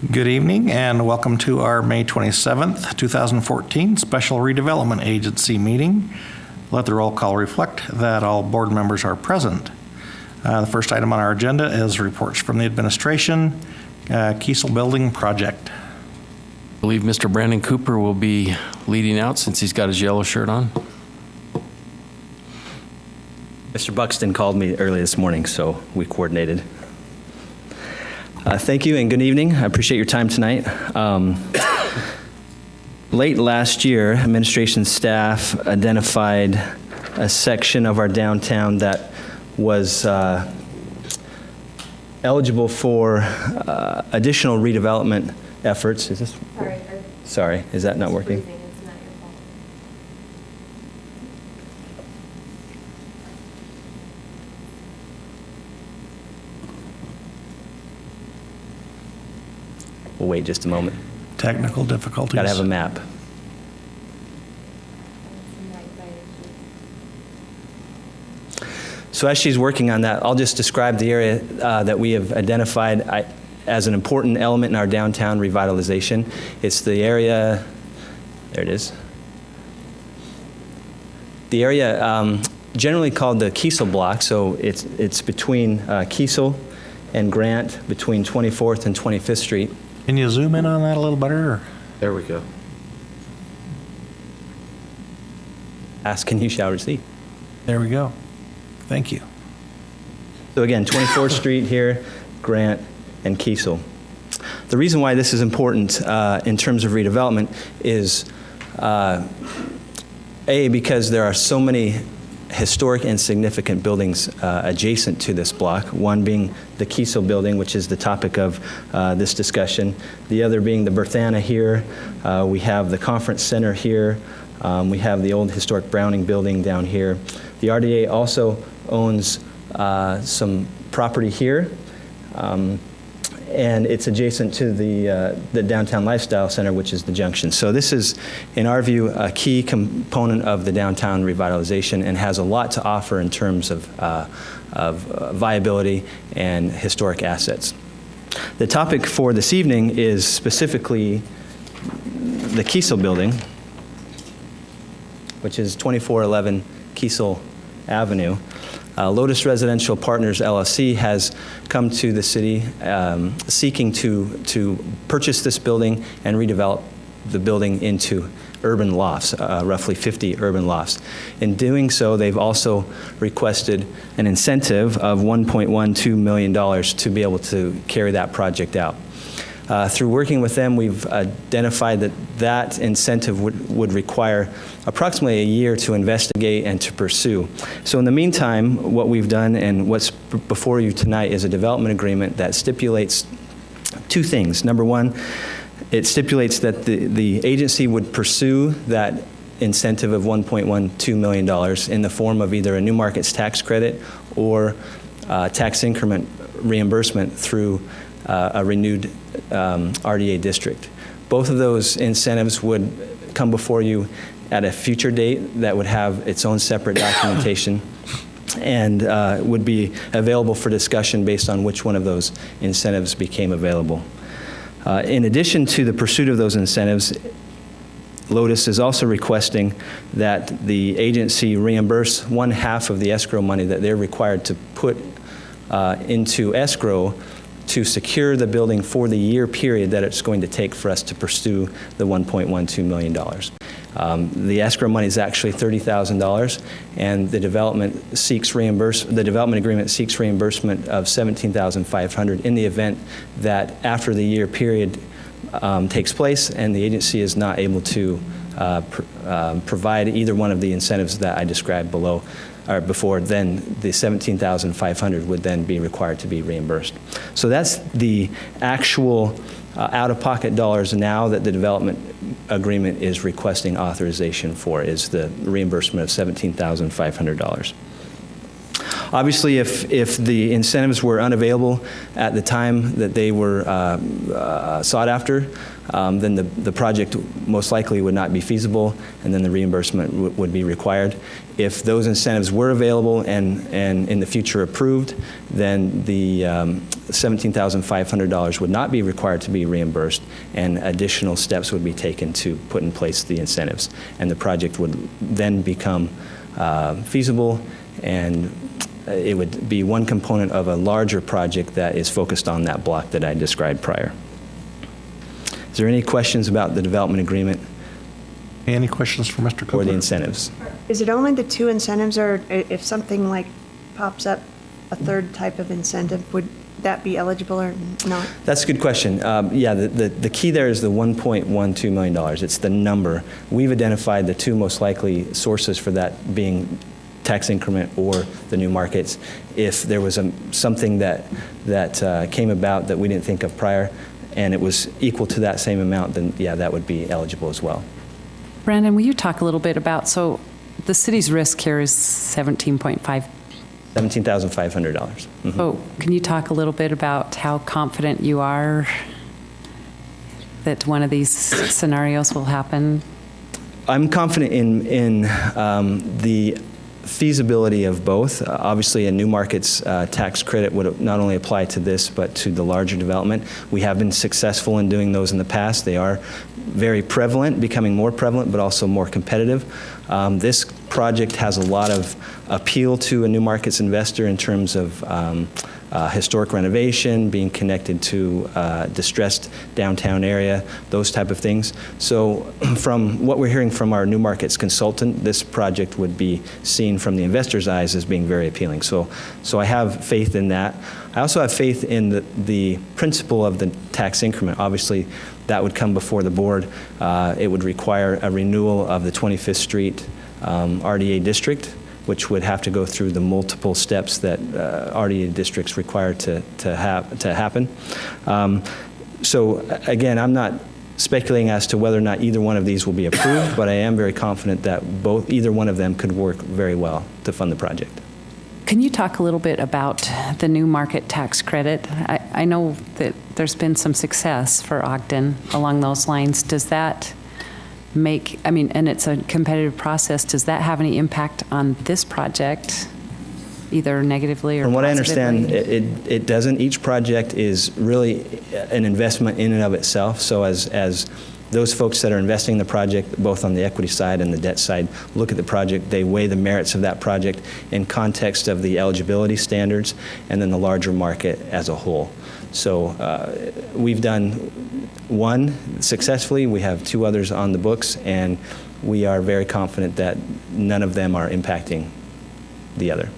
Good evening and welcome to our May 27th, 2014 Special Redevelopment Agency meeting. Let the roll call reflect that all board members are present. The first item on our agenda is reports from the administration, Kiesel Building Project. I believe Mr. Brandon Cooper will be leading out since he's got his yellow shirt on. Mr. Buxton called me early this morning, so we coordinated. Thank you and good evening. I appreciate your time tonight. Late last year, administration staff identified a section of our downtown that was eligible for additional redevelopment efforts. Is this? Sorry, is that not working? It's not your fault. We'll wait just a moment. Technical difficulties. Got to have a map. So as she's working on that, I'll just describe the area that we have identified as an important element in our downtown revitalization. It's the area, there it is. The area generally called the Kiesel block, so it's between Kiesel and Grant, between 24th and 25th Street. Can you zoom in on that a little better? Or? There we go. Ask and you shall receive. There we go. Thank you. So again, 24th Street here, Grant, and Kiesel. The reason why this is important in terms of redevelopment is, A, because there are so many historic and significant buildings adjacent to this block, one being the Kiesel building, which is the topic of this discussion, the other being the Berthana here, we have the conference center here, we have the old historic Browning building down here. The RDA also owns some property here, and it's adjacent to the Downtown Lifestyle Center, which is the Junction. So this is, in our view, a key component of the downtown revitalization and has a lot to offer in terms of viability and historic assets. The topic for this evening is specifically the Kiesel building, which is 2411 Kiesel Avenue. Lotus Residential Partners LLC has come to the city seeking to purchase this building and redevelop the building into urban lofts, roughly 50 urban lofts. In doing so, they've also requested an incentive of $1.12 million to be able to carry that project out. Through working with them, we've identified that incentive would require approximately a year to investigate and to pursue. So in the meantime, what we've done and what's before you tonight is a development agreement that stipulates two things. Number one, it stipulates that the agency would pursue that incentive of $1.12 million in the form of either a new markets tax credit or tax increment reimbursement through a renewed RDA district. Both of those incentives would come before you at a future date that would have its own separate documentation and would be available for discussion based on which one of those incentives became available. In addition to the pursuit of those incentives, Lotus is also requesting that the agency reimburse one half of the escrow money that they're required to put into escrow to secure the building for the year period that it's going to take for us to pursue the $1.12 million. The escrow money is actually $30,000, and the development agreement seeks reimbursement of $17,500 in the event that after the year period takes place and the agency is not able to provide either one of the incentives that I described below or before, then the $17,500 would then be required to be reimbursed. So that's the actual out-of-pocket dollars now that the development agreement is requesting authorization for, is the reimbursement of $17,500. Obviously, if the incentives were unavailable at the time that they were sought after, then the project most likely would not be feasible, and then the reimbursement would be required. If those incentives were available and in the future approved, then the $17,500 would not be required to be reimbursed, and additional steps would be taken to put in place the incentives. And the project would then become feasible, and it would be one component of a larger project that is focused on that block that I described prior. Is there any questions about the development agreement Any questions for Mr. Cooper? or the incentives? Is it only the two incentives, or if something like pops up, a third type of incentive, would that be eligible or not? That's a good question. Yeah, the key there is the $1.12 million. It's the number. We've identified the two most likely sources for that being tax increment or the new markets. If there was something that came about that we didn't think of prior, and it was equal to that same amount, then yeah, that would be eligible as well. Brandon, will you talk a little bit about, so the city's risk here is 17.5. $17,500. Mhm. So can you talk a little bit about how confident you are that one of these scenarios will happen? I'm confident in the feasibility of both. Obviously, a new markets tax credit would not only apply to this, but to the larger development. We have been successful in doing those in the past. They are very prevalent, becoming more prevalent, but also more competitive. This project has a lot of appeal to a new markets investor in terms of historic renovation, being connected to distressed downtown area, those type of things. So from what we're hearing from our new markets consultant, this project would be seen from the investor's eyes as being very appealing. So I have faith in that. I also have faith in the principle of the tax increment. Obviously, that would come before the board. It would require a renewal of the 25th Street RDA district, which would have to go through the multiple steps that RDA districts require to happen. So again, I'm not speculating as to whether or not either one of these will be approved, but I am very confident that either one of them could work very well to fund the project. Can you talk a little bit about the new market tax credit? I know that there's been some success for Ogden along those lines. Does that make, I mean, and it's a competitive process, does that have any impact on this project, either negatively or From what I positively? understand, it doesn't. Each project is really an investment in and of itself. So as those folks that are investing in the project, both on the equity side and the debt side, look at the project, they weigh the merits of that project in context of the eligibility standards and then the larger market as a whole. So we've done one successfully. We have two others on the books, and we are very confident that none of them are impacting the other.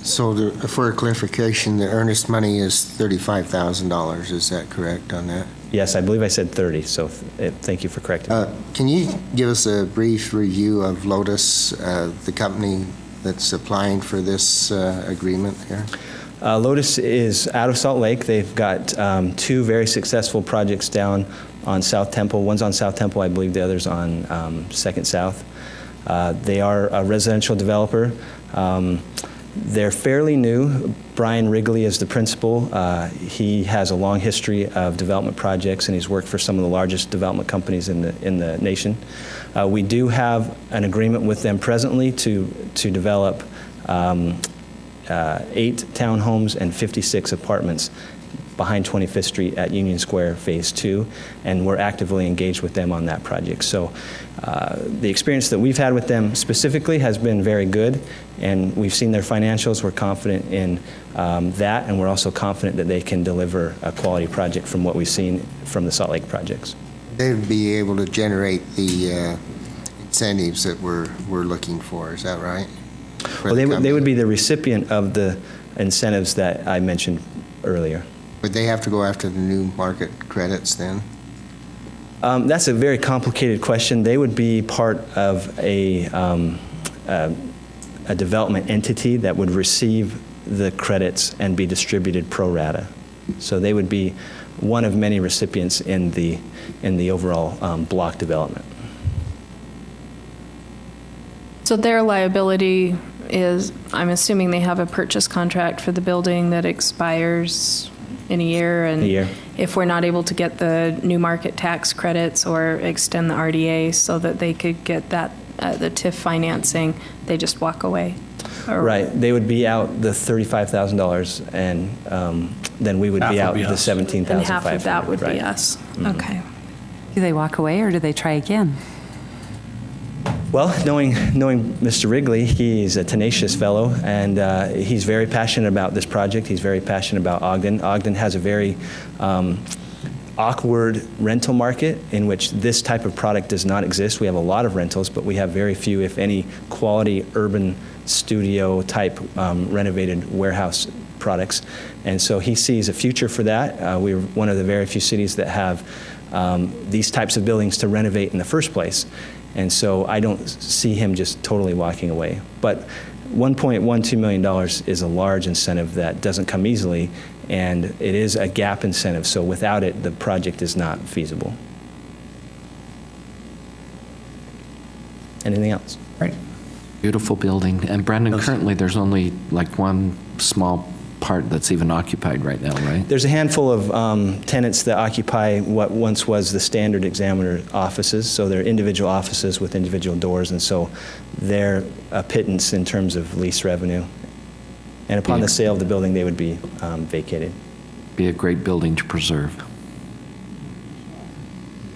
So for clarification, the earnest money is $35,000. Is that correct on that? Yes, I believe I said 30, so thank you for correcting me. Can you give us a brief review of Lotus, the company that's applying for this agreement here? Lotus is out of Salt Lake. They've got two very successful projects down on South Temple. One's on South Temple, I believe the other's on Second South. They are a residential developer. They're fairly new. Brian Wrigley is the principal. He has a long history of development projects, and he's worked for some of the largest development companies in the nation. We do have an agreement with them presently to develop 8 townhomes and 56 apartments behind 25th Street at Union Square Phase 2, and we're actively engaged with them on that project. So the experience that we've had with them specifically has been very good, and we've seen their financials. We're confident in that, and we're also confident that they can deliver a quality project from what we've seen from the Salt Lake projects. They'd be able to generate the incentives that we're looking for, is that right? For Well, the they company? would be the recipient of the incentives that I mentioned earlier. Would they have to go after the new market credits then? That's a very complicated question. They would be part of a development entity that would receive the credits and be distributed pro rata. So they would be one of many recipients in the overall block development. So their liability is, I'm assuming they have a purchase contract for the building that expires in a year. And A year. if we're not able to get the new market tax credits or extend the RDA so that they could get that, the TIF financing, they just walk away. Or- Right, they would be out the $35,000, and then we would Half be would out be the us. $17,500. And half of that would be right. us. Mm-hmm. Okay. Do they walk away or do they try again? Well, knowing Mr. Wrigley, he's a tenacious fellow, and he's very passionate about this project. He's very passionate about Ogden. Ogden has a very awkward rental market in which this type of product does not exist. We have a lot of rentals, but we have very few, if any, quality urban studio type renovated warehouse products. And so he sees a future for that. We're one of the very few cities that have these types of buildings to renovate in the first place. And so I don't see him just totally walking away. But $1.12 million is a large incentive that doesn't come easily, and it is a gap incentive. So without it, the project is not feasible. Anything else? Right. Beautiful building. And Brandon, Yes. currently, there's only like one small part that's even occupied right now, right? There's a handful of tenants that occupy what once was the standard examiner offices. So they're individual offices with individual doors, and so they're a pittance in terms of lease revenue. And upon the sale of the building, they would be vacated. Be a great building to preserve.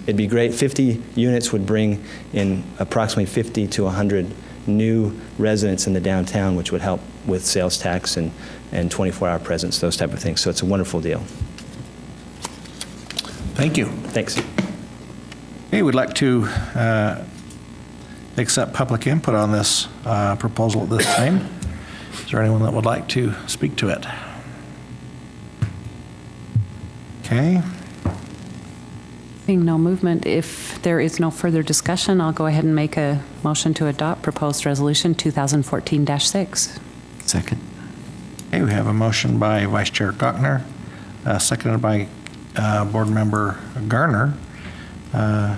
It'd be great. 50 units would bring in approximately 50 to 100 new residents in the downtown, which would help with sales tax and 24-hour presence, those type of things. So it's a wonderful deal. Thank you. Thanks. Okay, we'd like to accept public input on this proposal at this time. Is there anyone that would like to speak to it? Okay, Seeing no movement, if there is no further discussion, I'll go ahead and make a motion to adopt proposed resolution 2014-6. Second. okay, we have a motion by Vice Chair Gochner, seconded by Board Member Garner, to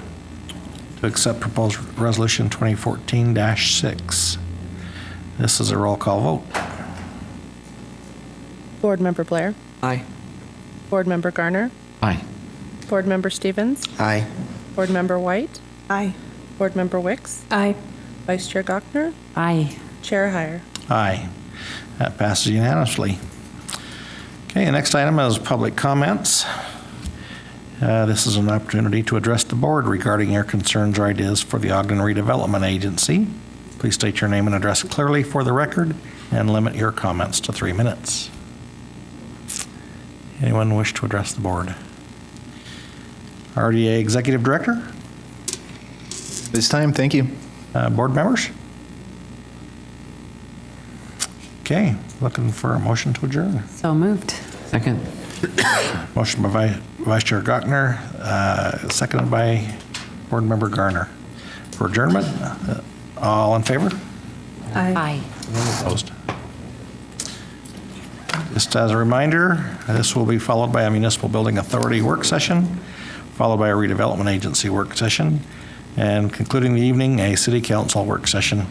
accept proposed resolution 2014-6. This is a roll call vote. Board Member Blair. Aye. Board Member Garner. Aye. Board Member Stevens. Aye. Board Member White. Aye. Board Member Wicks. Aye. Vice Chair Gochner. Aye. Chair Heyer. Aye. That passes unanimously. Okay, the next item is public comments. This is an opportunity to address the board regarding your concerns or ideas for the Ogden Redevelopment Agency. Please state your name and address clearly for the record and limit your comments to 3 minutes. Anyone wish to address the board? RDA Executive Director, This time, thank you. board members? Okay, looking for a motion to adjourn. So moved. Second. Motion by Vice Chair Gochner, seconded by Board Member Garner. For adjournment, all in favor? Aye. Opposed? Just as a reminder, this will be followed by a Municipal Building Authority work session, followed by a redevelopment agency work session, and concluding the evening, a City Council work session